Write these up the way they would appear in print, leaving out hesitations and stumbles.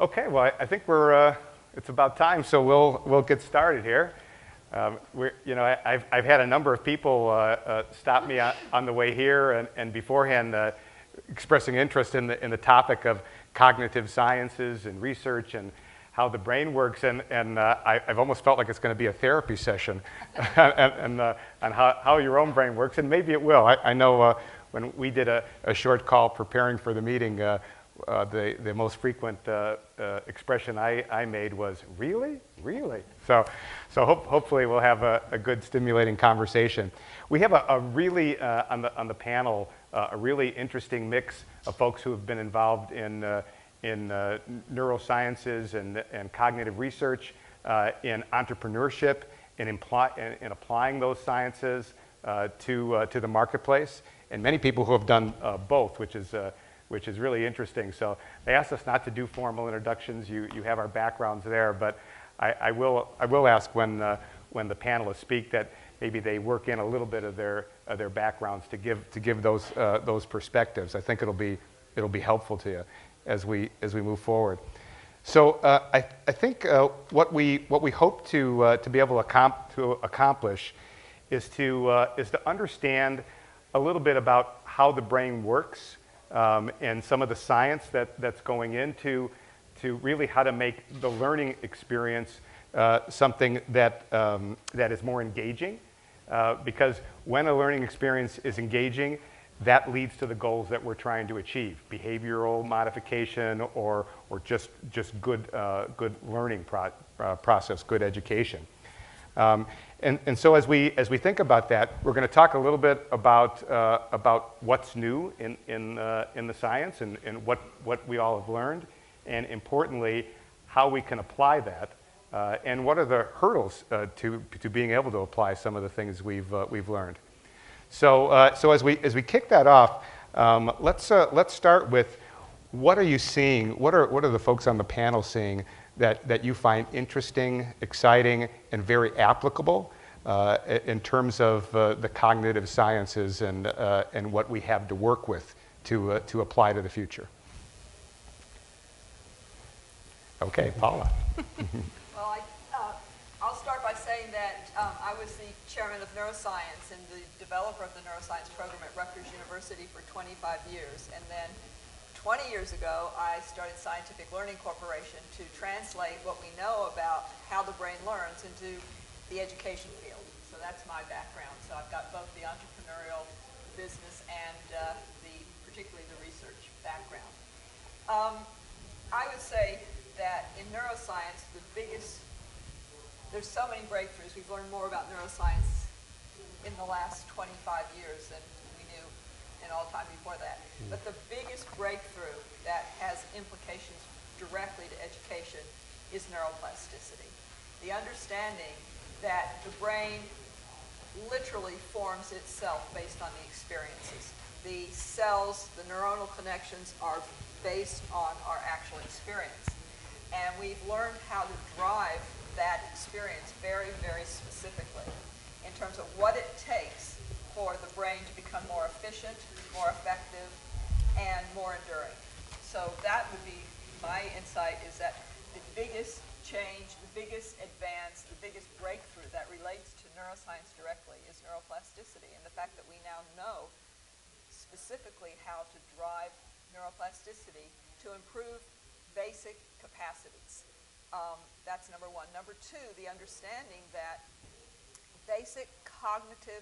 Okay, well, I think it's about time, so we'll get started here. I've had a number of people stop me on the way here and beforehand expressing interest in the topic of cognitive sciences and research and how the brain works, and I've almost felt like it's going to be a therapy session on how your own brain works, and maybe it will. I know when we did a short call preparing for the meeting, the most frequent expression I made was, really? Really? So hopefully we'll have a good stimulating conversation. We have a really, on the panel, a really interesting mix of folks who have been involved in neurosciences and cognitive research, in entrepreneurship, in applying those sciences to the marketplace, and many people who have done both, which is really interesting. So they asked us not to do formal introductions. You have our backgrounds there, but I will ask when the panelists speak that maybe they work in a little bit of their backgrounds to give those perspectives. I think it'll be helpful to you as we move forward. So I think what we hope to be able to accomplish is to understand a little bit about how the brain works, and some of the science that's going into really how to make the learning experience something that is more engaging, because when a learning experience is engaging, that leads to the goals that we're trying to achieve: behavioral modification or just good learning process, good education. And so as we think about that, we're going to talk a little bit about what's new in the science and what we all have learned, and importantly, how we can apply that, and what are the hurdles to being able to apply some of the things we've learned. So as we kick that off, let's start with, what are you seeing? What are the folks on the panel seeing that you find interesting, exciting, and very applicable in terms of the cognitive sciences and what we have to work with to apply to the future? Okay, Paula. Well, I'll start by saying that I was the chairman of Neuroscience and the developer of the Neuroscience program at Rutgers University for 25 years. And then 20 years ago, I started Scientific Learning Corporation to translate what we know about how the brain learns into the education field. So that's my background. So I've got both the entrepreneurial, business, and particularly the research background. I would say that in neuroscience, there's so many breakthroughs. We've learned more about neuroscience in the last 25 years than we knew in all time before that. But the biggest breakthrough that has implications directly to education is neuroplasticity. The understanding that the brain literally forms itself based on the experiences. The cells, the neuronal connections are based on our actual experience. And we've learned how to drive that experience very, very specifically in terms of what it takes for the brain to become more efficient, more effective, and more enduring. So that would be my insight, is that the biggest change, the biggest advance, the biggest breakthrough that relates to neuroscience directly is neuroplasticity, and the fact that we now know specifically how to drive neuroplasticity to improve basic capacities. That's number one. Number two, the understanding that basic cognitive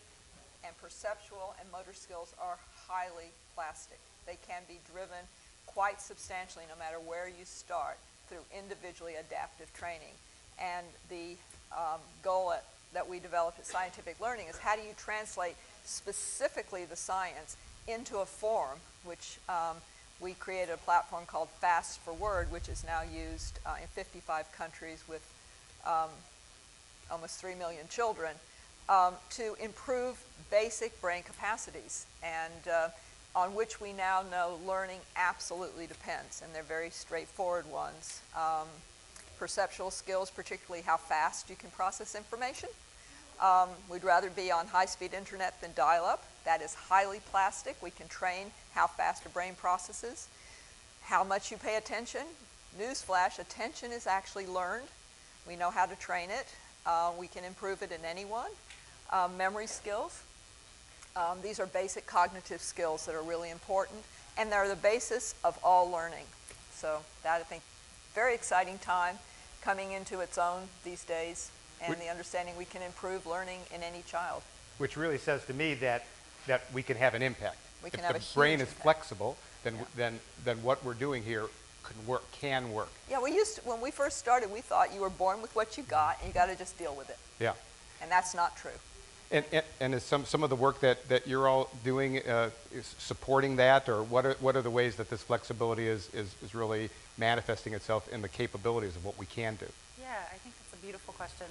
and perceptual and motor skills are highly plastic. They can be driven quite substantially no matter where you start through individually adaptive training. And the goal that we developed at Scientific Learning is, how do you translate specifically the science into a form, which we created a platform called Fast for Word, which is now used in 55 countries with almost 3 million children, to improve basic brain capacities, and on which we now know learning absolutely depends, and they're very straightforward ones. Perceptual skills, particularly how fast you can process information. We'd rather be on high-speed internet than dial-up. That is highly plastic. We can train how fast a brain processes. How much you pay attention, newsflash, attention is actually learned. We know how to train it. We can improve it in anyone. Memory skills. These are basic cognitive skills that are really important, and they're the basis of all learning. So that, I think, very exciting time coming into its own these days, and the understanding we can improve learning in any child. Which really says to me that we can have an impact. We can if have the a huge brain is impact. flexible, then what we're doing here can work. Yeah, when we first started, we thought you were born with what you got, and you got to just deal with it. Yeah. And that's not true. And is some of the work that you're all doing is supporting that, or what are the ways that this flexibility is really manifesting itself in the capabilities of what we can do? Yeah, I think that's a beautiful question.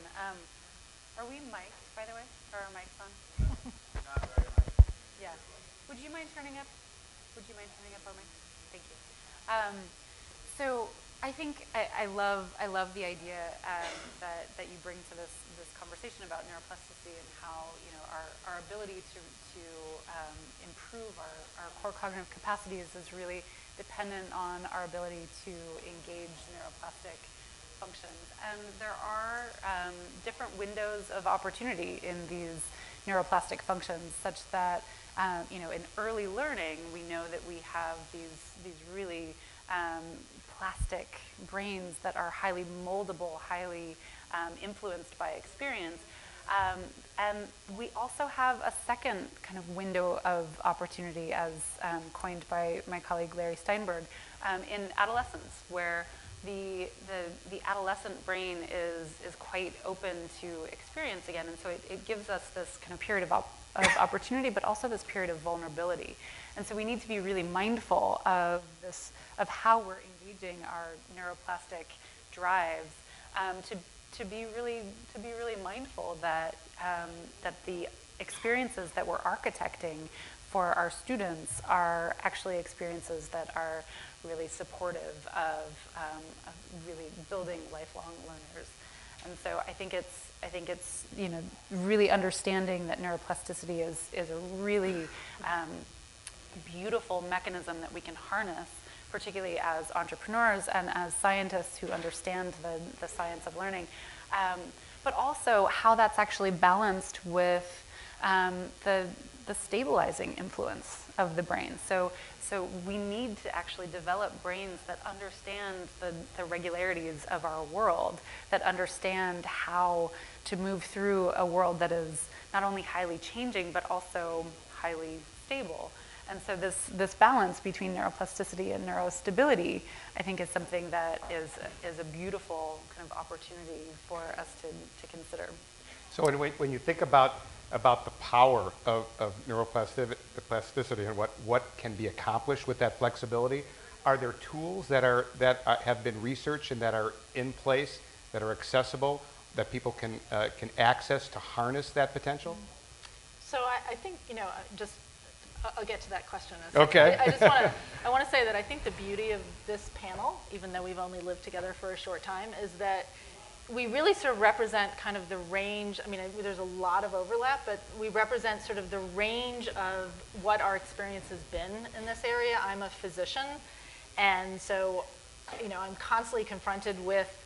Are we mic'd, by the way? Are our mics on? Not very much. Yeah. Would you mind turning up our mics? Thank you. So I think I love the idea that you bring to this conversation about neuroplasticity and how our ability to improve our core cognitive capacities is really dependent on our ability to engage neuroplastic functions. And there are different windows of opportunity in these neuroplastic functions, such that in early learning we know that we have these really plastic brains that are highly moldable, highly influenced by experience. And we also have a second kind of window of opportunity, as coined by my colleague Larry Steinberg, in adolescence, where the adolescent brain is quite open to experience again. And so it gives us this kind of period of opportunity, but also this period of vulnerability. And so we need to be really mindful of how we're engaging our neuroplastic drives, to be really mindful that the experiences that we're architecting for our students are actually experiences that are really supportive of really building lifelong learners. And so I think it's really understanding that neuroplasticity is a really beautiful mechanism that we can harness, particularly as entrepreneurs and as scientists who understand the science of learning, but also how that's actually balanced with the stabilizing influence of the brain. So we need to actually develop brains that understand the regularities of our world, that understand how to move through a world that is not only highly changing, but also highly stable. And so this balance between neuroplasticity and neurostability, I think, is something that is a beautiful kind of opportunity for us to consider. So when you think about the power of neuroplasticity and what can be accomplished with that flexibility, are there tools that have been researched and that are in place, that are accessible, that people can access to harness that potential? So I think, I'll get to that question in a second. Okay. I want to say that I think the beauty of this panel, even though we've only lived together for a short time, is that we really sort of represent kind of the range. I mean, there's a lot of overlap, but we represent sort of the range of what our experience has been in this area. I'm a physician, and so, I'm constantly confronted with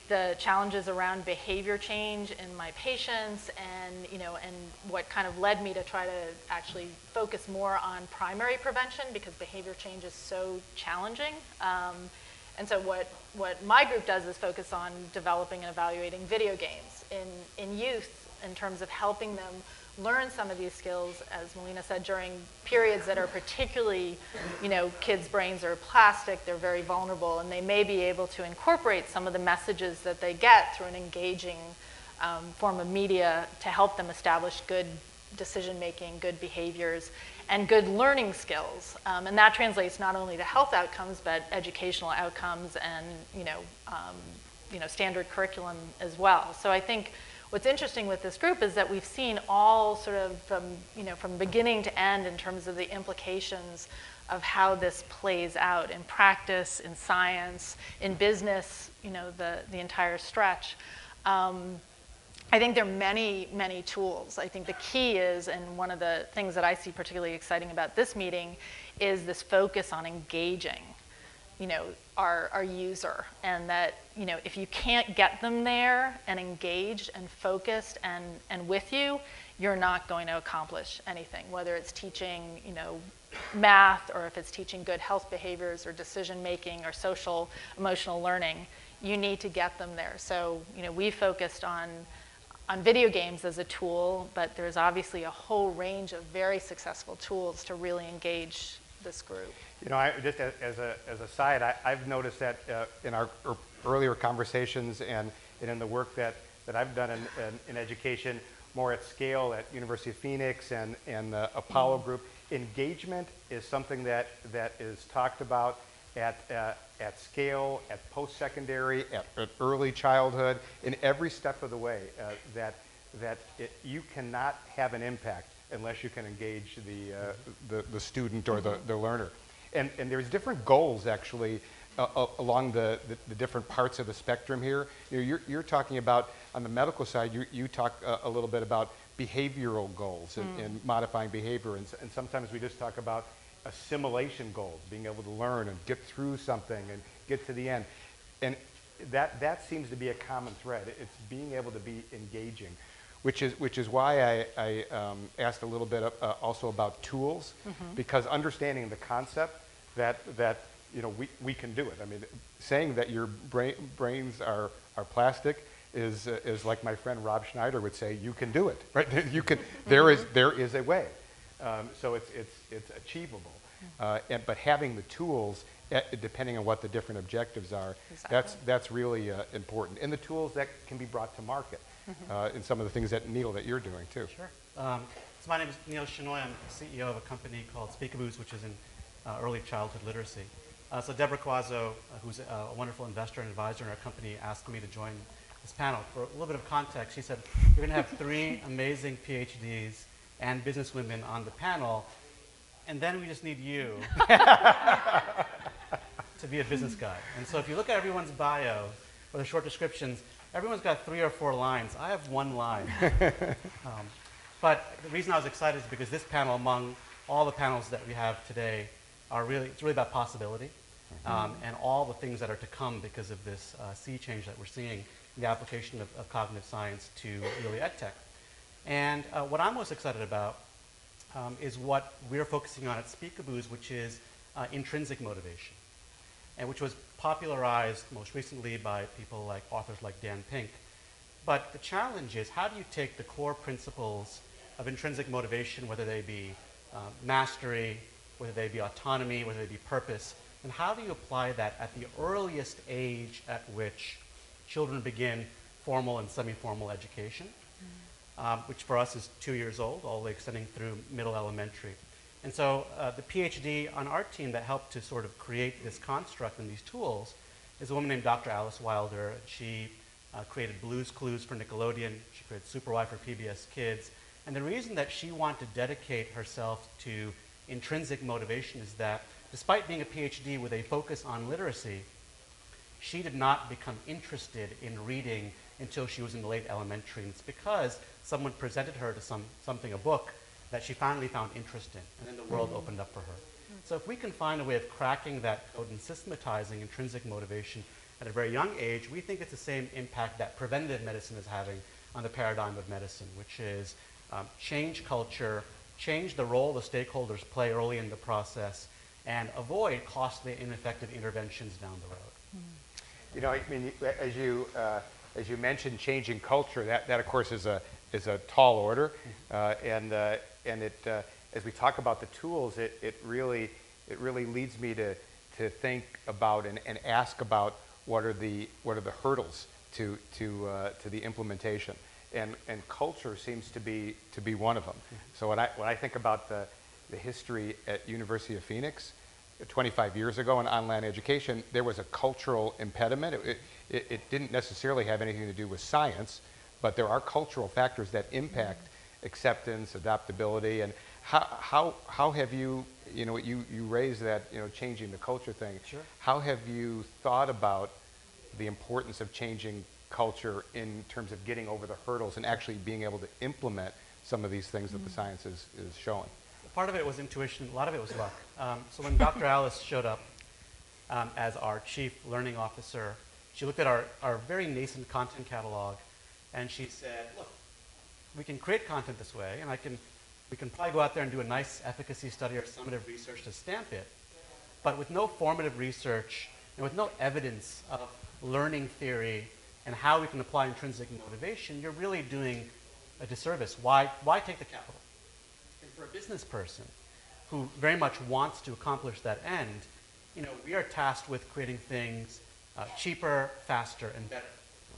the challenges around behavior change in my patients, and and what kind of led me to try to actually focus more on primary prevention, because behavior change is so challenging. And so what my group does is focus on developing and evaluating video games in youth, in terms of helping them learn some of these skills, as Melina said, during periods that are particularly, kids' brains are plastic, they're very vulnerable, and they may be able to incorporate some of the messages that they get through an engaging form of media to help them establish good decision-making, good behaviors, and good learning skills. And that translates not only to health outcomes, but educational outcomes and, standard curriculum as well. So I think what's interesting with this group is that we've seen all sort of from beginning to end in terms of the implications of how this plays out in practice, in science, in business, the entire stretch. I think there are many, many tools. I think the key is, and one of the things that I see particularly exciting about this meeting, is this focus on engaging you know, our user, and that, you know, if you can't get them there and engaged and focused and with you, you're not going to accomplish anything, whether it's teaching, you know, math, or if it's teaching good health behaviors or decision making or social emotional learning. You need to get them there. So, you know, we focused on video games as a tool, but there's obviously a whole range of very successful tools to really engage this group. You know, just as a side, I've noticed that in our earlier conversations and in the work that I've done in education, more at scale at University of Phoenix and the Apollo group, engagement is something that is talked about at scale, at post-secondary, at early childhood, in every step of the way, you cannot have an impact unless you can engage the student or the learner. And there's different goals, actually, along the different parts of the spectrum here. You know, you're talking about, on the medical side, you talk a little bit about behavioral goals and modifying behavior, and sometimes we just talk about assimilation goals, being able to learn and get through something and get to the end. And that seems to be a common thread. It's being able to be engaging, which is why I asked a little bit also about tools, because understanding the concept that you know, we can do it. I mean, saying that your brains are plastic is like my friend Rob Schneider would say, you can do it, right? You can. There is a way. So it's achievable. But having the tools, depending on what the different objectives are, exactly. that's really important. And the tools that can be brought to market, in some of the things that, Neal, that you're doing too. Sure. So my name is Neal Shenoy. I'm CEO of a company called Speakaboos, which is in early childhood literacy. So Deborah Quazzo, who's a wonderful investor and advisor in our company, asked me to join this panel. For a little bit of context, she said, you're going to have 3 amazing PhDs and businesswomen on the panel, and then we just need you to be a business guy. And so if you look at everyone's bio, or the short descriptions, everyone's got 3 or 4 lines. I have 1 line. But the reason I was excited is because this panel, among all the panels that we have today, it's really about possibility, and all the things that are to come because of this sea change that we're seeing in the application of cognitive science to really ed tech. And what I'm most excited about is what we're focusing on at Speakaboos, which is intrinsic motivation, and which was popularized most recently by authors like Dan Pink. But the challenge is, how do you take the core principles of intrinsic motivation, whether they be mastery, whether they be autonomy, whether they be purpose, and how do you apply that at the earliest age at which children begin formal and semi-formal education, which for us is 2 years old, all the way extending through middle elementary. And so the PhD on our team that helped to sort of create this construct and these tools is a woman named Dr. Alice Wilder. She created Blue's Clues for Nickelodeon. She created Super Y for PBS Kids. And the reason that she wanted to dedicate herself to intrinsic motivation is that despite being a PhD with a focus on literacy, she did not become interested in reading until she was in the late elementary. And it's because someone presented her to a book that she finally found interest in, and then the world opened up for her. So if we can find a way of cracking that code and systematizing intrinsic motivation at a very young age, we think it's the same impact that preventative medicine is having on the paradigm of medicine, which is change culture, change the role the stakeholders play early in the process, and avoid costly, ineffective interventions down the road. You know, I mean, as you mentioned, changing culture, that of course is a tall order, and it as we talk about the tools, it really leads me to think about and ask about what are the hurdles to the implementation, and culture seems to be one of them. So when I think about the history at University of Phoenix 25 years ago in online education, there was a cultural impediment. It didn't necessarily have anything to do with science, but there are cultural factors that impact acceptance, adaptability, and how have you raised that, changing the culture thing. Sure. How have you thought about the importance of changing culture in terms of getting over the hurdles and actually being able to implement some of these things that the science is showing? Part of it was intuition, a lot of it was luck. So when Dr. Alice showed up as our chief learning officer. She looked at our very nascent content catalog, and she said, look, we can create content this way, and we can probably go out there and do a nice efficacy study or summative research to stamp it. But with no formative research and with no evidence of learning theory and how we can apply intrinsic motivation, you're really doing a disservice. Why take the capital? And for a business person who very much wants to accomplish that end, we are tasked with creating things cheaper, faster, and better.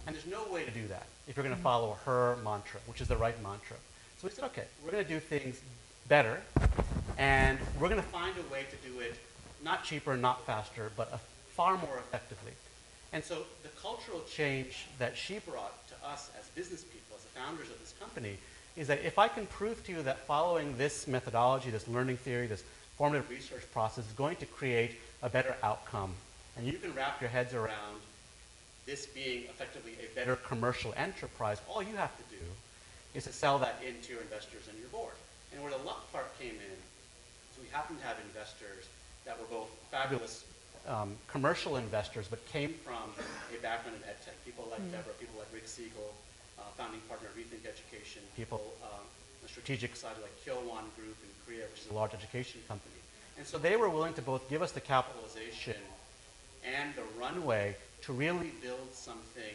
And there's no way to do that if you're going to follow her mantra, which is the right mantra. So we said, okay, we're going to do things better, and we're going to find a way to do it not cheaper, not faster, but far more effectively. And so the cultural change that she brought to us as business people, as the founders of this company, is that if I can prove to you that following this methodology, this learning theory, this formative research process is going to create a better outcome, and you can wrap your heads around this being effectively a better commercial enterprise, all you have to do is to sell that into your investors and your board. And where the luck part came in, so we happened to have investors that were both fabulous commercial investors, but came from a background in ed tech. People like Deborah, people like Rick Siegel, founding partner of Rethink Education, people on the strategic side like Kyowon Group in Korea, which is a large education company. And so they were willing to both give us the capitalization and the runway to really build something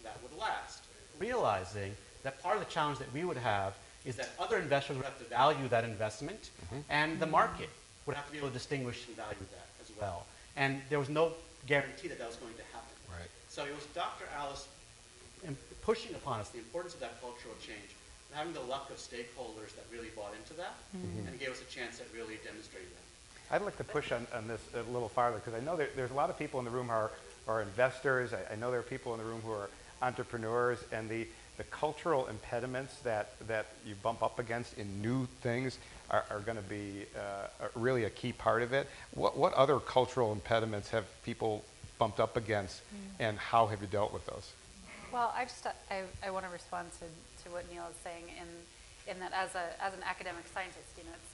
that would last, realizing that part of the challenge that we would have is that other investors would have to value that investment, and the market would have to be able to distinguish and value that as well. And there was no guarantee that that was going to happen. Right. So it was Dr. Alice pushing upon us the importance of that cultural change, and having the luck of stakeholders that really bought into that, and gave us a chance that really demonstrated that. I'd like to push on this a little farther, because I know there's a lot of people in the room who are investors. I know there are people in the room who are entrepreneurs, and the cultural impediments that you bump up against in new things are going to be really a key part of it. What other cultural impediments have people bumped up against, and how have you dealt with those? Well, I want to respond to what Neal is saying in that as an academic scientist,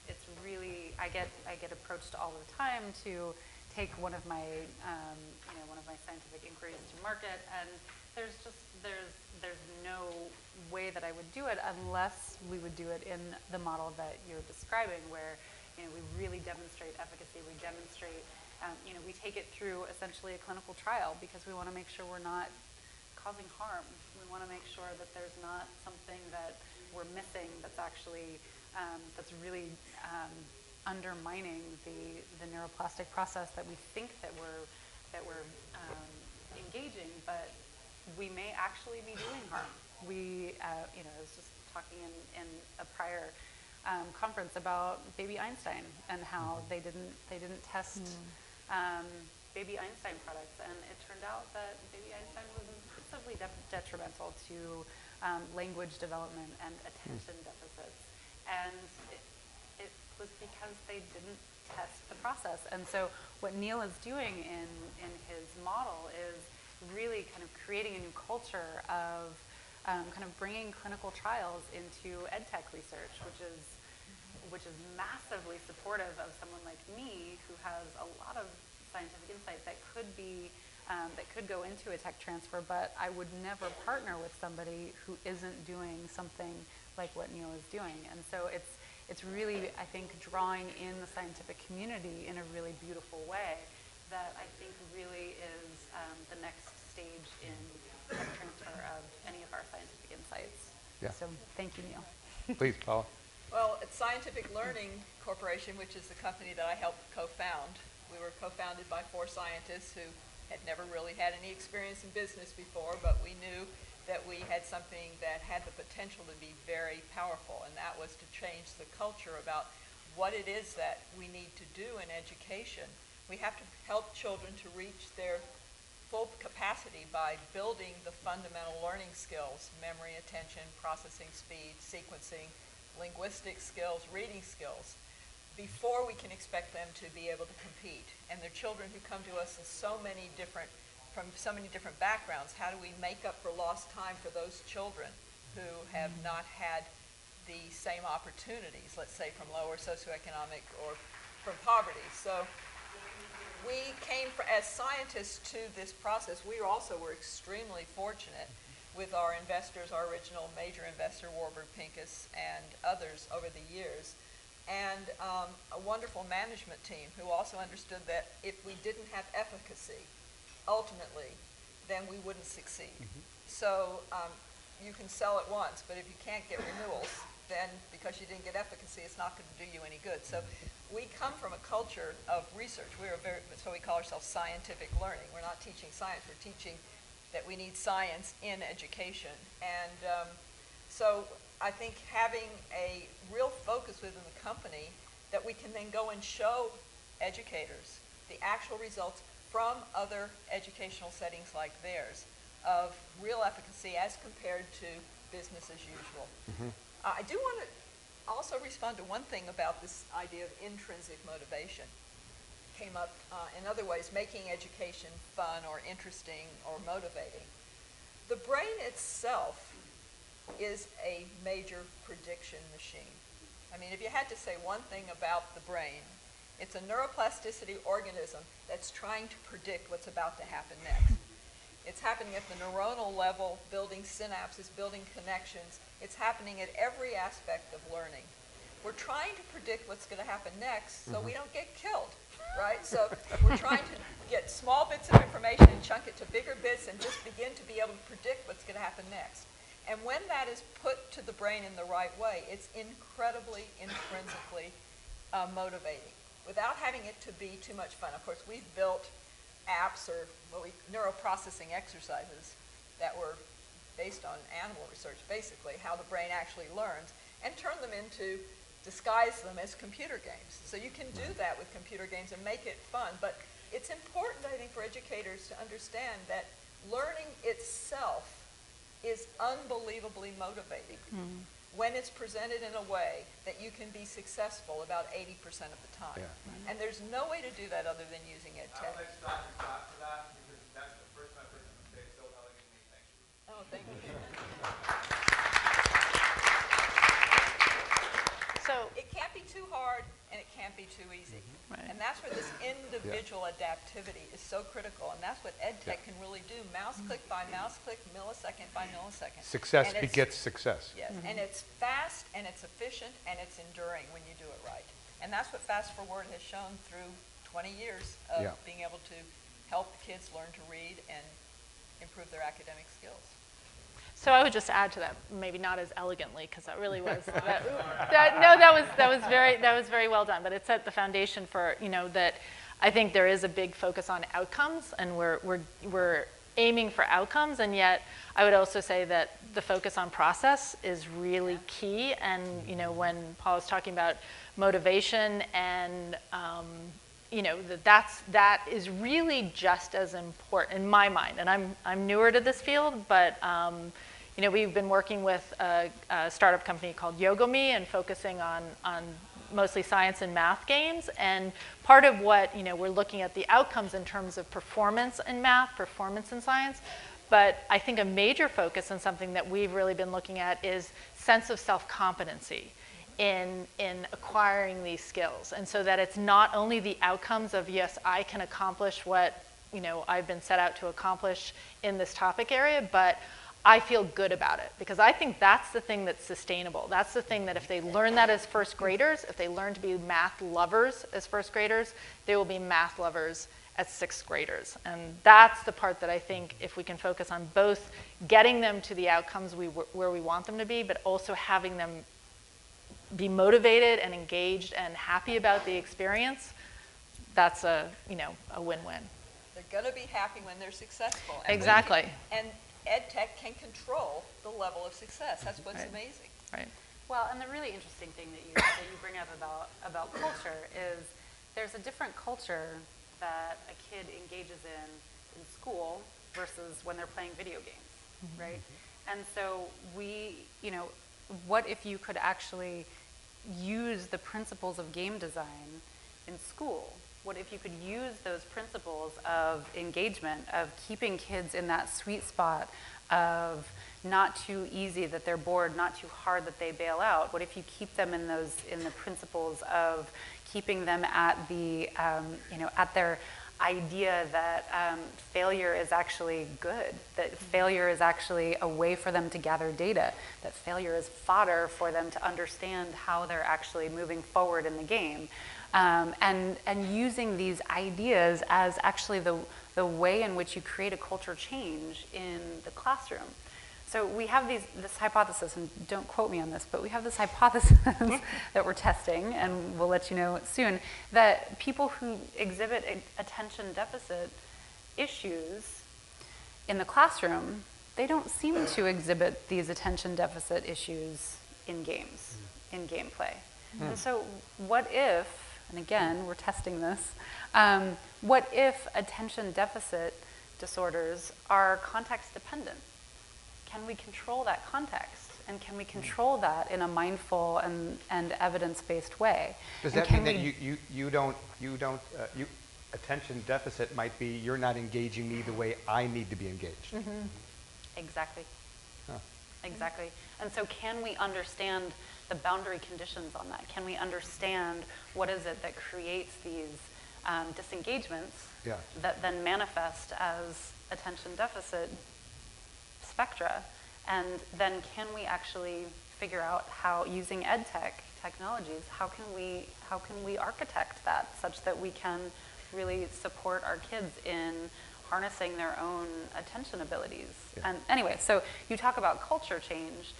it's really I get approached all the time to take one of my scientific inquiries to market, and there's no way that I would do it unless we would do it in the model that you're describing, where we really demonstrate efficacy, we demonstrate we take it through essentially a clinical trial, because we want to make sure we're not causing harm. We want to make sure that there's not something that we're missing that's actually that's really undermining the neuroplastic process that we think that we're engaging, but we may actually be doing harm. I was just talking in a prior conference about baby Einstein and how they didn't test baby Einstein products, and it turned out that baby Einstein was impressively detrimental to language development and attention deficits, and it was because they didn't test the process. And so what Neal is doing in his model is really kind of creating a new culture of kind of bringing clinical trials into ed tech research, which is massively supportive of someone like me who has a lot of scientific insight that could be that could go into a tech transfer, but I would never partner with somebody who isn't doing something like what Neal is doing. And so it's really, I think, drawing in the scientific community in a really beautiful way that I think really is the next stage in tech transfer of any of our scientific insights. Yeah. So thank you, Neal. Please, Paula. Well, at Scientific Learning Corporation, which is the company that I helped co-found, we were co-founded by 4 scientists who had never really had any experience in business before, but we knew that we had something that had the potential to be very powerful, and that was to change the culture about what it is that we need to do in education. We have to help children to reach their full capacity by building the fundamental learning skills: memory, attention, processing speed, sequencing, linguistic skills, reading skills, before we can expect them to be able to compete. And they're children who come to us in from so many different backgrounds. How do we make up for lost time for those children who have not had the same opportunities, let's say from lower socioeconomic or from poverty? So we came as scientists to this process. We also were extremely fortunate with our investors, our original major investor, Warburg Pincus, and others over the years, and a wonderful management team who also understood that if we didn't have efficacy, ultimately, then we wouldn't succeed. So you can sell it once, but if you can't get renewals, then because you didn't get efficacy, it's not going to do you any good. So we come from a culture of research. So we call ourselves scientific learning. We're not teaching science, we're teaching that we need science in education. And so I think having a real focus within the company that we can then go and show educators the actual results from other educational settings like theirs of real efficacy as compared to business as usual. I do want to also respond to one thing about this idea of intrinsic motivation. Came up in other ways, making education fun or interesting or motivating. The brain itself is a major prediction machine. I mean, if you had to say one thing about the brain, it's a neuroplasticity organism that's trying to predict what's about to happen next. It's happening at the neuronal level, building synapses, building connections. It's happening at every aspect of learning. We're trying to predict what's going to happen next so we don't get killed, right? So we're trying to get small bits of information and chunk it to bigger bits and just begin to be able to predict what's going to happen next. And when that is put to the brain in the right way, it's incredibly intrinsically motivating without having it to be too much fun. Of course, we've built apps or neuroprocessing exercises that were based on animal research, basically, how the brain actually learns, and turn them into, disguise them as computer games. So you can do that with computer games and make it fun, but it's important, I think, for educators to understand that learning itself is unbelievably motivating when it's presented in a way that you can be successful about 80% of the time. And there's no way to do that other than using ed tech. I'll let Dr. Scott for that, because that's the first time I've heard someone say it so elegantly. Thank you. Oh, thank you. So It can't be too hard and it can't be too easy. Right. And that's where this individual adaptivity is so critical, and that's what ed tech can really do, mouse click by mouse click, millisecond by millisecond. Success And it's- begets success. Yes, and it's fast and it's efficient and it's enduring when you do it right. And that's what Fast Forward has shown through 20 years of being able to help kids learn to read and improve their academic skills. So I would just add to that, maybe not as elegantly, because that really was that was very well done. But it set the foundation for that. I think there is a big focus on outcomes, and we're aiming for outcomes, and yet I would also say that the focus on process is really key. And when Paul was talking about motivation and that is really just as important in my mind. And I'm newer to this field, but we've been working with a startup company called YogaMe and focusing on mostly science and math games. And part of what we're looking at the outcomes in terms of performance in math, performance in science. But I think a major focus and something that we've really been looking at is sense of self-competency in acquiring these skills. And so that it's not only the outcomes of, yes, I can accomplish what I've been set out to accomplish in this topic area, but I feel good about it, because I think that's the thing that's sustainable. That's the thing that if they learn that as first graders, if they learn to be math lovers as first graders, they will be math lovers as sixth graders. And that's the part that I think if we can focus on both getting them to the outcomes where we want them to be, but also having them be motivated and engaged and happy about the experience, that's a win-win. They're going to be happy when they're successful. Exactly. And ed tech can control the level of success. That's what's amazing. Right. Well, and the really interesting thing that you bring up about culture is there's a different culture that a kid engages in school versus when they're playing video games, right? And so what if you could actually use the principles of game design in school? What if you could use those principles of engagement, of keeping kids in that sweet spot of not too easy that they're bored, not too hard that they bail out? What if you keep them in the principles of keeping them at the at their idea that failure is actually good, that failure is actually a way for them to gather data, that failure is fodder for them to understand how they're actually moving forward in the game. And using these ideas as actually the way in which you create a culture change in the classroom. So we have this hypothesis, and don't quote me on this, but we have this hypothesis that we're testing, and we'll let you know soon, that people who exhibit attention deficit issues in the classroom, they don't seem to exhibit these attention deficit issues in games, in gameplay. And so what if, and again, we're testing this, what if attention deficit disorders are context dependent? Can we control that context? And can we control that in a mindful and evidence-based way? Does that mean that you attention deficit might be you're not engaging me the way I need to be engaged? Exactly. Huh. Exactly. And so can we understand the boundary conditions on that? Can we understand what is it that creates these disengagements that then manifest as attention deficit spectra? And then can we actually figure out how, using ed tech technologies, how can we architect that such that we can really support our kids in harnessing their own attention abilities? And anyway, so you talk about culture change.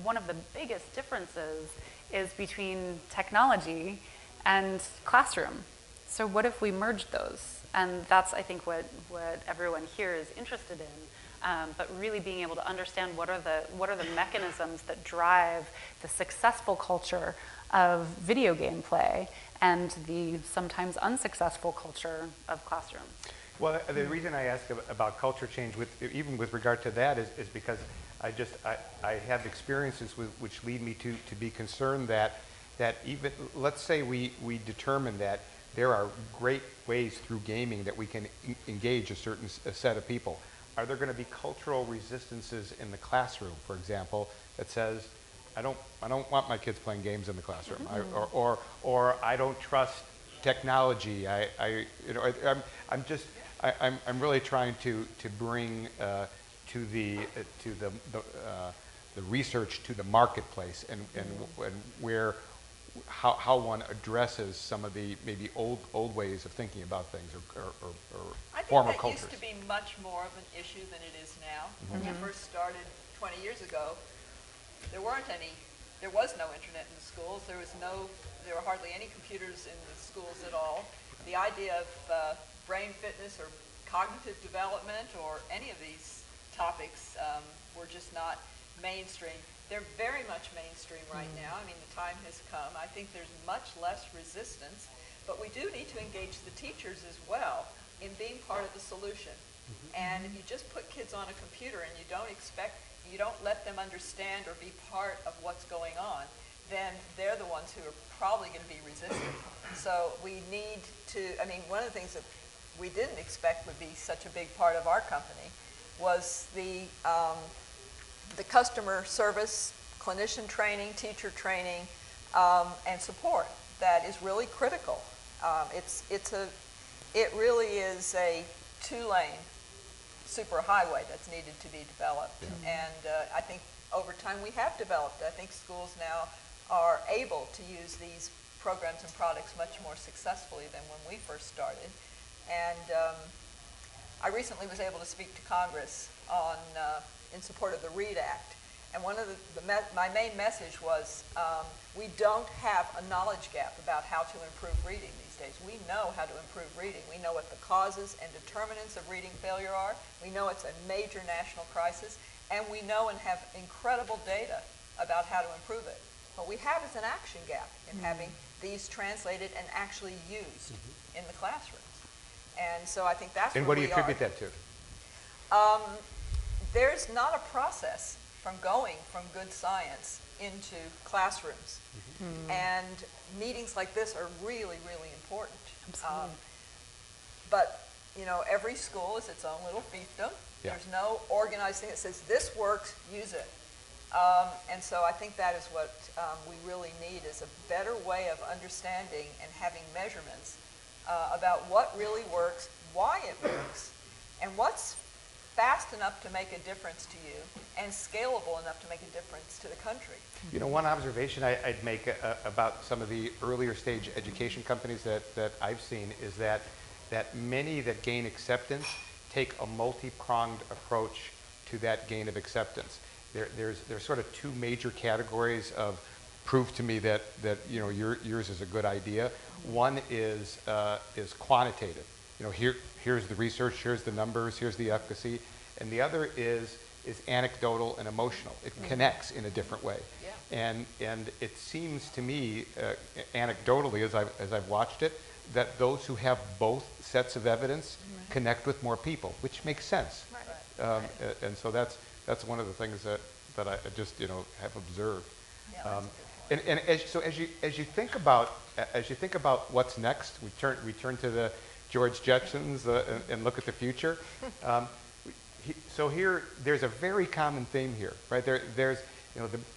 One of the biggest differences is between technology and classroom. So what if we merged those? And that's, I think, what everyone here is interested in. But really being able to understand what are the mechanisms that drive the successful culture of video game play and the sometimes unsuccessful culture of classroom. Well, the reason I ask about culture change, even with regard to that, is because I have experiences which lead me to be concerned that even, let's say we determine that there are great ways through gaming that we can engage a certain set of people. Are there going to be cultural resistances in the classroom, for example, that says, I don't want my kids playing games in the classroom, or I don't trust technology. I'm really trying to bring to the research to the marketplace and where how one addresses some of the maybe old ways of thinking about things or former cultures. I think that used to be much more of an issue than it is now. When we first started 20 years ago, there was no internet in the schools. There were hardly any computers in the schools at all. The idea of brain fitness or cognitive development or any of these topics were just not mainstream. They're very much mainstream right now. I mean, the time has come. I think there's much less resistance, but we do need to engage the teachers as well in being part of the solution. And if you just put kids on a computer and you don't let them understand or be part of what's going on, then they're the ones who are probably going to be resistant. So we need to, one of the things that we didn't expect would be such a big part of our company was the customer service, clinician training, teacher training, and support that is really critical. It really is a two-lane superhighway that's needed to be developed. And I think over time we have developed. I think schools now are able to use these programs and products much more successfully than when we first started. And I recently was able to speak to Congress in support of the READ Act. And one of my main message was we don't have a knowledge gap about how to improve reading these days. We know how to improve reading. We know what the causes and determinants of reading failure are. We know it's a major national crisis. And we know and have incredible data about how to improve it. What we have is an action gap in having these translated and actually used in the classrooms. And so I think that's and what do you attribute that to? There's not a process from going from good science into classrooms. And meetings like this are really, really important. But, every school is its own little fiefdom. Yeah. There's no organized thing that says, this works, use it. And so I think that is what we really need is a better way of understanding and having measurements about what really works, why it works, and what's fast enough to make a difference to you and scalable enough to make a difference to the country. You know, one observation I'd make about some of the earlier stage education companies that I've seen is that many that gain acceptance take a multi-pronged approach to that gain of acceptance. There's sort of two major categories of prove to me that you know yours is a good idea. One is quantitative. You know, here's the research, here's the numbers, here's the efficacy, and the other is anecdotal and emotional. It connects in a different way. Yeah. And it seems to me, anecdotally, as I've watched it, that those who have both sets of evidence connect with more people, which makes sense. Right. And so that's one of the things that I just have observed. Yeah, and as you think about what's next, we turn to the George Jetsons and look at the future. So here, there's a very common theme here, right? There's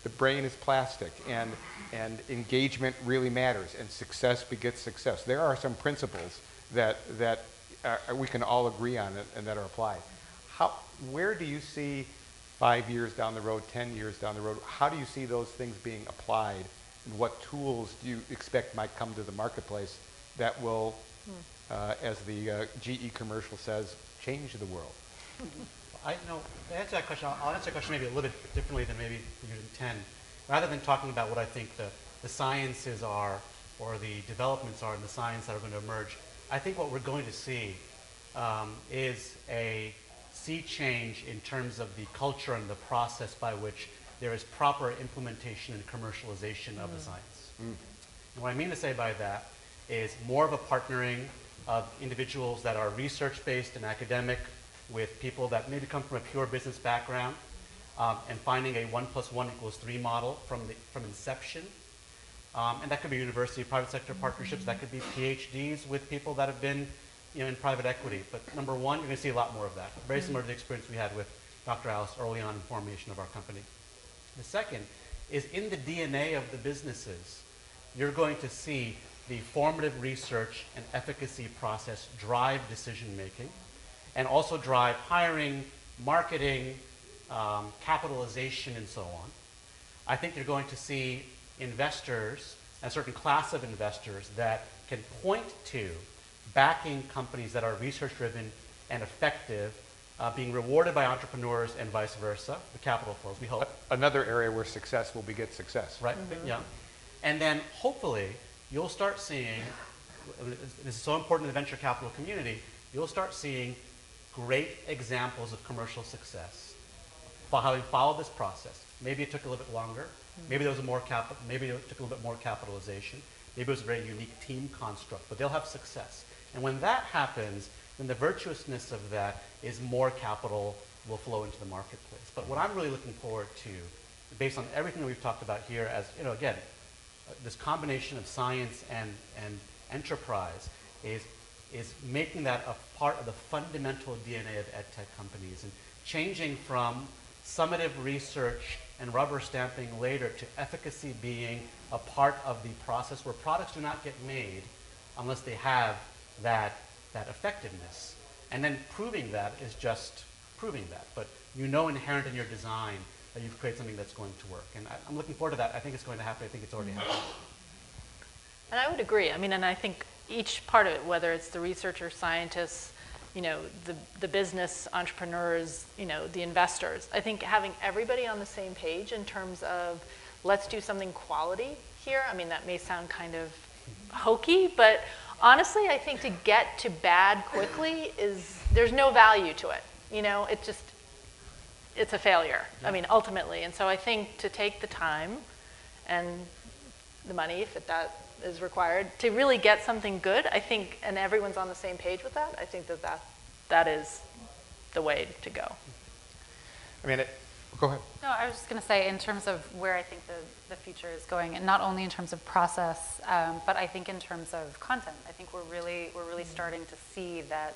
the brain is plastic, and engagement really matters, and success begets success. There are some principles that we can all agree on and that are applied. Where do you see 5 years down the road, 10 years down the road? How do you see those things being applied, and what tools do you expect might come to the marketplace that will, as the GE commercial says, change the world? To answer that question, I'll answer that question maybe a little bit differently than maybe you intend. Rather than talking about what I think the sciences are or the developments are in the science that are going to emerge, I think what we're going to see is a sea change in terms of the culture and the process by which there is proper implementation and commercialization of the science. And what I mean to say by that is more of a partnering of individuals that are research-based and academic with people that maybe come from a pure business background, and finding a 1 + 1 = 3 model from inception. And that could be university, private sector partnerships. That could be PhDs with people that have been in private equity. But number one, you're going to see a lot more of that. Very similar to the experience we had with Dr. Alice early on in formation of our company. The second is in the DNA of the businesses, you're going to see the formative research and efficacy process drive decision making, and also drive hiring, marketing, capitalization, and so on. I think you're going to see investors, a certain class of investors that can point to backing companies that are research-driven and effective, being rewarded by entrepreneurs and vice versa, the capital flows, we hope. Another area where success will beget success. Right, yeah. And then hopefully you'll start seeing, this is so important to the venture capital community, you'll start seeing great examples of commercial success by having followed this process. Maybe it took a little bit longer. Maybe there was more capital. Maybe it took a little bit more capitalization. Maybe it was a very unique team construct, but they'll have success. And when that happens, then the virtuousness of that is more capital will flow into the marketplace. But what I'm really looking forward to, based on everything that we've talked about here, as again, this combination of science and enterprise is making that a part of the fundamental DNA of edtech companies and changing from summative research and rubber stamping later to efficacy being a part of the process where products do not get made unless they have that effectiveness. And then proving that is just proving that. But inherent in your design that you've created something that's going to work. And I'm looking forward to that. I think it's going to happen. I think it's already happening. And I would agree. I mean, and I think each part of it, whether it's the researchers, scientists, the business entrepreneurs, the investors, I think having everybody on the same page in terms of let's do something quality here. I mean, that may sound kind of hokey, but honestly, I think to get to bad quickly there's no value to it. It's a failure. Yeah. I mean, ultimately. And so I think to take the time and the money, if that is required, to really get something good, I think, and everyone's on the same page with that, I think that is the way to go. I mean, go ahead. No, I was just going to say, in terms of where I think the future is going, and not only in terms of process, but I think in terms of content. I think we're really starting to see that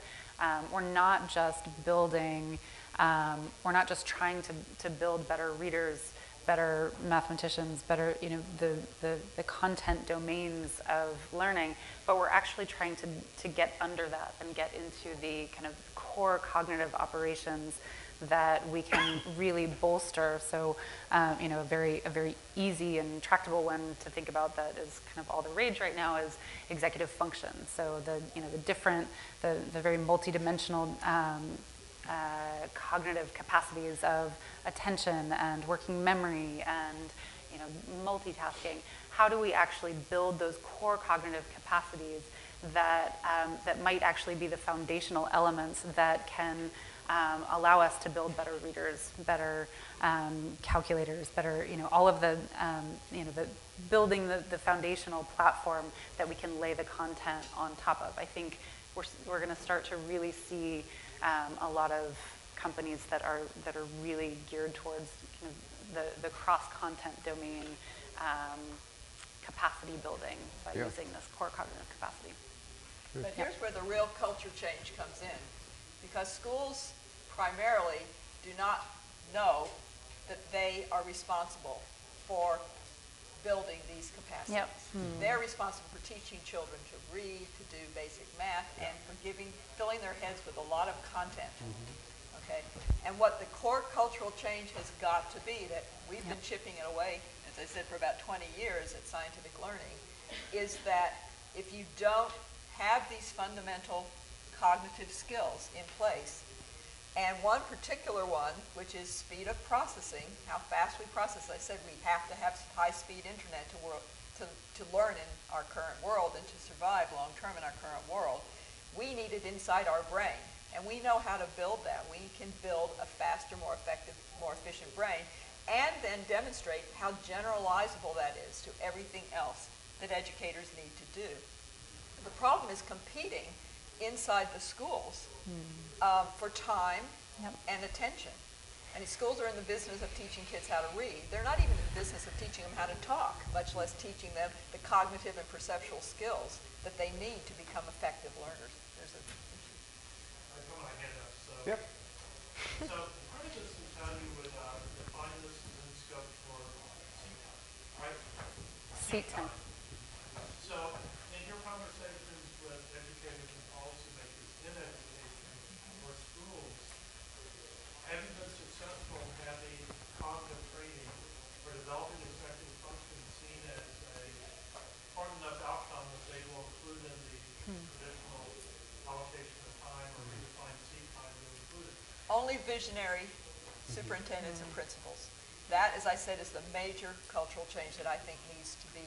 we're not just building, we're not just trying to build better readers, better mathematicians, better, you know, the content domains of learning, but we're actually trying to get under that and get into the kind of core cognitive operations that we can really bolster. So, you know, a very easy and tractable one to think about that is kind of all the rage right now is executive function. So the, you know, the very multidimensional cognitive capacities of attention and working memory and, you know, multitasking. How do we actually build those core cognitive capacities that that might actually be the foundational elements that can allow us to build better readers, better calculators, better, you know, all of the, you know, the building the foundational platform that we can lay the content on top of. I think we're going to start to really see a lot of companies that are really geared towards kind of the cross-content domain capacity building by using this core cognitive capacity. But here's where the real culture change comes in, because schools primarily do not know that they are responsible for building these capacities. They're responsible for teaching children to read, to do basic math, and for filling their heads with a lot of content. Okay, and what the core cultural change has got to be, that we've been chipping it away, as I said, for about 20 years at scientific learning, is that if you don't have these fundamental cognitive skills in place, and one particular one, which is speed of processing, how fast we process. I said we have to have high-speed internet to learn in our current world and to survive long-term in our current world. We need it inside our brain, and we know how to build that. We can build a faster, more effective, more efficient brain, and then demonstrate how generalizable that is to everything else that educators need to do. The problem is competing inside the schools for time and attention. And schools are in the business of teaching kids how to read. They're not even in the business of teaching them how to talk, much less teaching them the cognitive and perceptual skills that they need to become effective learners. There's a I put my hand up. So, Yep. So part of this will tell you with define this in scope for seat time, right? Seat time. So in your conversations with educators and policymakers in education or schools, have you been successful in having cognitive training or developing executive function seen as a important enough outcome that they will include in the traditional allocation of time or redefined seat time to include it? only visionary superintendents and principals. That, as I said, is the major cultural change that I think needs to be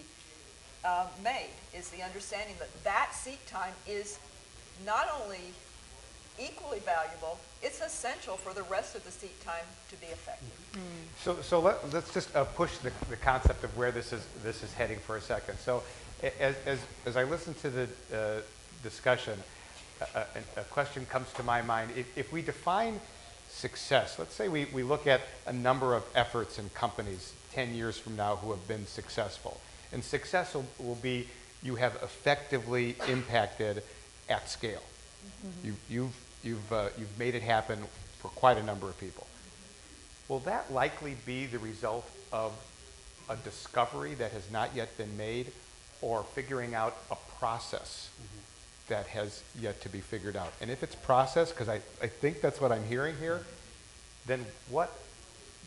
made, is the understanding that that seat time is not only equally valuable, it's essential for the rest of the seat time to be effective. So let's just push the concept of where this is heading for a second. So as I listen to the discussion, a question comes to my mind. If we define success, let's say we look at a number of efforts in companies 10 years from now who have been successful. And success will be you have effectively impacted at scale. You've made it happen for quite a number of people. Will that likely be the result of a discovery that has not yet been made, or figuring out a process that has yet to be figured out? And if it's process, because I think that's what I'm hearing here, then what,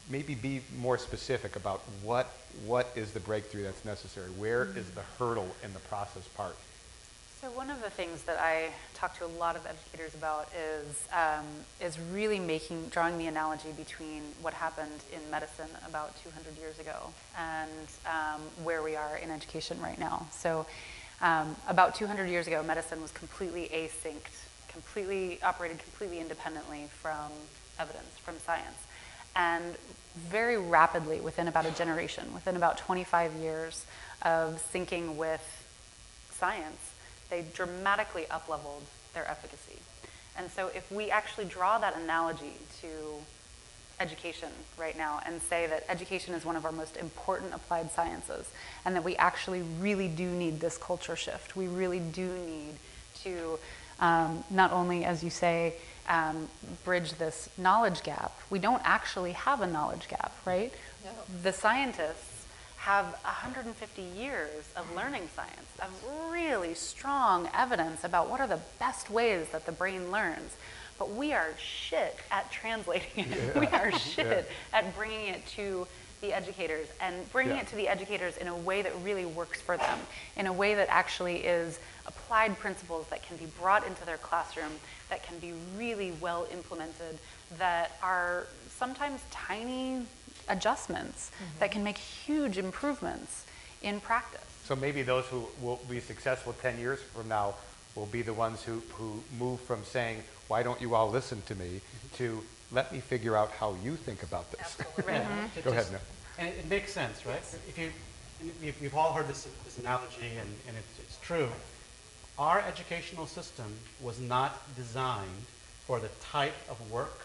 maybe be more specific about what is the breakthrough that's necessary? Where is the hurdle in the process part? So one of the things that I talk to a lot of educators about is really drawing the analogy between what happened in medicine about 200 years ago and where we are in education right now. So about 200 years ago, medicine was completely asynced, operated completely independently from evidence, from science. And very rapidly, within about a generation, within about 25 years of syncing with science, they dramatically up-leveled their efficacy. And so if we actually draw that analogy to education right now and say that education is one of our most important applied sciences, and that we actually really do need this culture shift, we really do need to not only, as you say, bridge this knowledge gap. We don't actually have a knowledge gap, right? No. The scientists have 150 years of learning science, of really strong evidence about what are the best ways that the brain learns. But we are shit at translating it. We are shit at bringing it to the educators and bringing it to the educators in a way that really works for them, in a way that actually is applied principles that can be brought into their classroom, that can be really well implemented, that are sometimes tiny adjustments that can make huge improvements in practice. So maybe those who will be successful 10 years from now will be the ones who move from saying, why don't you all listen to me, to let me figure out how you think about this. Absolutely. Yeah. Go ahead, Neal. And it makes sense, right? If you've all heard this analogy, and it's true. Our educational system was not designed for the type of work,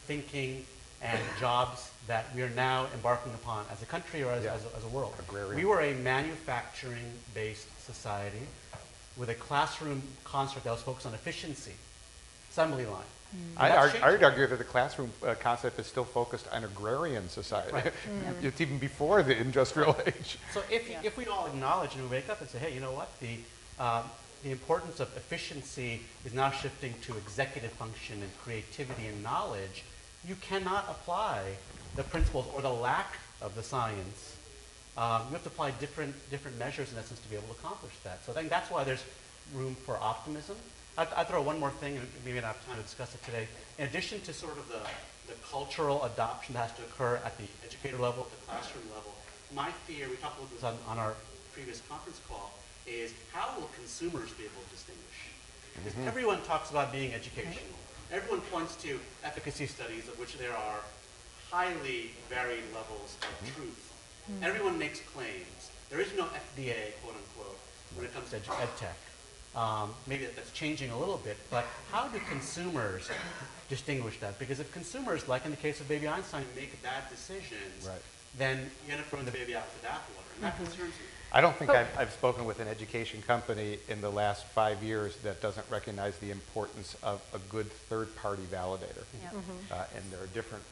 thinking, and jobs that we are now embarking upon as a country or as a world. Agrarian. We were a manufacturing-based society with a classroom construct that was focused on efficiency, assembly line. I'd argue that the classroom concept is still focused on agrarian society. Right. It's even before the industrial age. So if we all acknowledge and we wake up and say, hey, you know what, the importance of efficiency is now shifting to executive function and creativity and knowledge, you cannot apply the principles or the lack of the science. You have to apply different measures in essence to be able to accomplish that. So I think that's why there's room for optimism. I'd throw one more thing, and maybe I don't have time to discuss it today. In addition to sort of the cultural adoption that has to occur at the educator level, at the classroom level, my fear, we talked about this on our previous conference call, is how will consumers be able to distinguish? Because everyone talks about being educational. Everyone points to efficacy studies of which there are highly varied levels of truth. Everyone makes claims. There is no FDA, quote unquote, when it comes to ed tech. Maybe that's changing a little bit, but how do consumers distinguish that? Because if consumers, like in the case of Baby Einstein, make bad decisions, then you end up throwing the baby out with the bathwater, and that concerns me. I don't think I've spoken with an education company in the last 5 years that doesn't recognize the importance of a good third-party validator. And there are different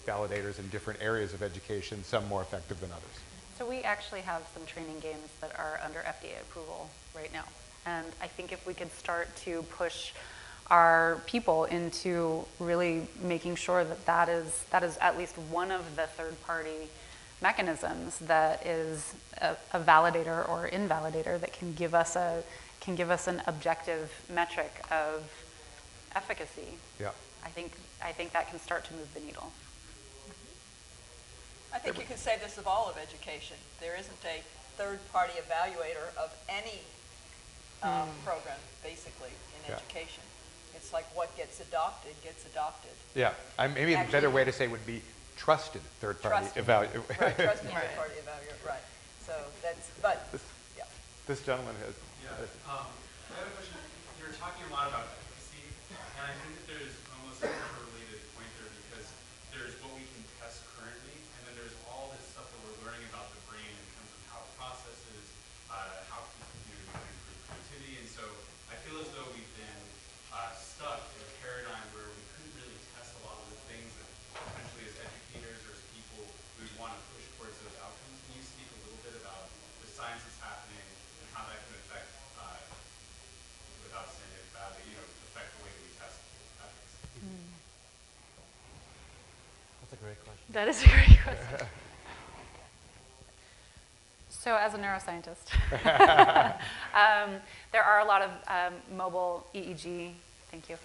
validators in different areas of education, some more effective than others. So we actually have some training games that are under FDA approval right now. And I think if we could start to push our people into really making sure that that is at least one of the third-party mechanisms that is a validator or invalidator that can give us an objective metric of efficacy. Yeah. I think that can start to move the needle. I think you could say this of all of education. There isn't a third-party evaluator of any program, basically, in education. It's like what gets adopted gets adopted. Yeah. Maybe a better way to say would be trusted third-party evaluator. Right, trusted third-party evaluator, right. So that's, but, yeah. This gentleman has. I have a question. You're talking a lot about efficacy, and I think that there's almost a related point there because there's what we can test currently, and then there's all this stuff that we're learning about the brain in terms of how it processes, how we can improve creativity, and so I feel as though we've been stuck in a paradigm where we couldn't really test a lot of the things that potentially as educators or as people we would want to push towards those outcomes. Can you speak a little bit about the science that's happening and how that can affect, without saying it badly, affect the way that we test ethics? That's a great question. That is a great question. So as a neuroscientist, there are a lot of mobile EEG, thank you.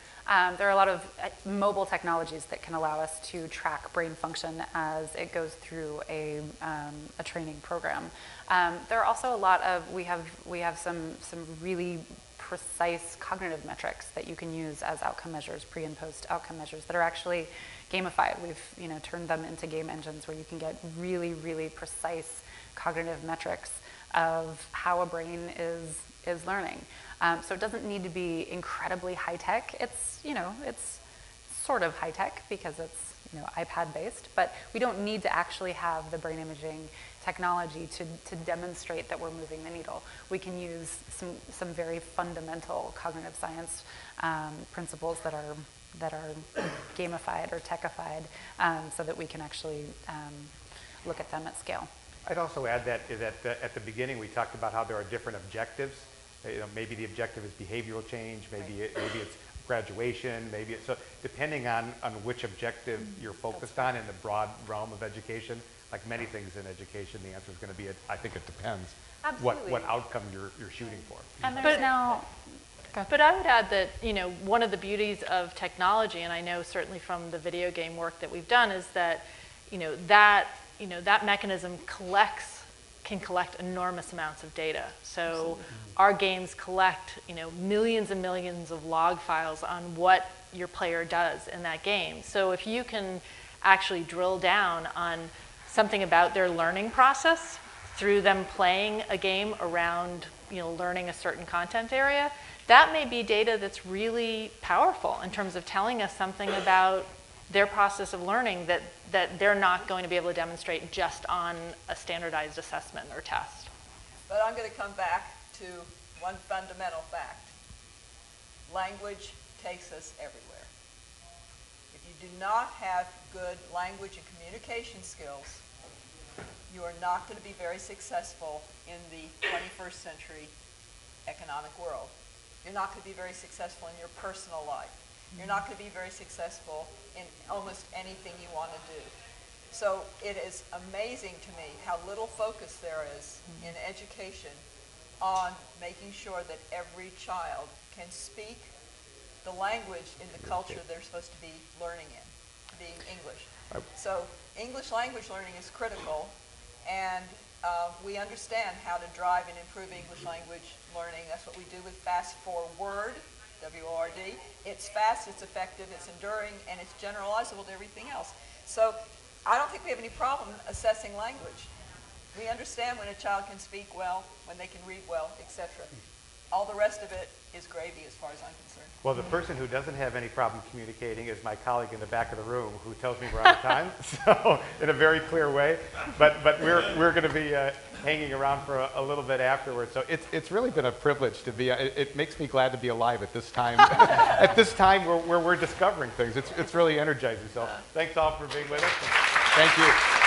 There are a lot of mobile technologies that can allow us to track brain function as it goes through a training program. There are also a lot of, we have some really precise cognitive metrics that you can use as outcome measures, pre and post outcome measures that are actually gamified. We've turned them into game engines where you can get really, really precise cognitive metrics of how a brain is learning. So it doesn't need to be incredibly high tech. It's it's sort of high tech because it's iPad based, but we don't need to actually have the brain imaging technology to demonstrate that we're moving the needle. We can use some very fundamental cognitive science principles that are gamified or techified, so that we can actually look at them at scale. I'd also add that at the beginning we talked about how there are different objectives. Maybe the objective is behavioral change, maybe it's graduation, maybe it's, so depending on which objective you're focused on in the broad realm of education, like many things in education, the answer is going to be, I think it depends what outcome you're shooting for. And there's now, but I would add that, one of the beauties of technology, and I know certainly from the video game work that we've done, is that, that mechanism can collect enormous amounts of data. So our games collect, millions and millions of log files on what your player does in that game. So if you can actually drill down on something about their learning process through them playing a game around, learning a certain content area, that may be data that's really powerful in terms of telling us something about their process of learning that they're not going to be able to demonstrate just on a standardized assessment or test. But I'm going to come back to one fundamental fact. Language takes us everywhere. If you do not have good language and communication skills, you are not going to be very successful in the 21st century economic world. You're not going to be very successful in your personal life. You're not going to be very successful in almost anything you want to do. So it is amazing to me how little focus there is in education on making sure that every child can speak the language in the culture they're supposed to be learning in, being English. So English language learning is critical, and we understand how to drive and improve English language learning. That's what we do with Fast Forward, W-O-R-D. It's fast, it's effective, it's enduring, and it's generalizable to everything else. So I don't think we have any problem assessing language. We understand when a child can speak well, when they can read well, etc. All the rest of it is gravy as far as I'm concerned. Well, the person who doesn't have any problem communicating is my colleague in the back of the room who tells me we're out of time, so in a very clear way. But we're going to be hanging around for a little bit afterwards. So it's really been a privilege to be. It makes me glad to be alive at this time. At this time where we're discovering things, it's really energizing. So thanks all for being with us. Thank you.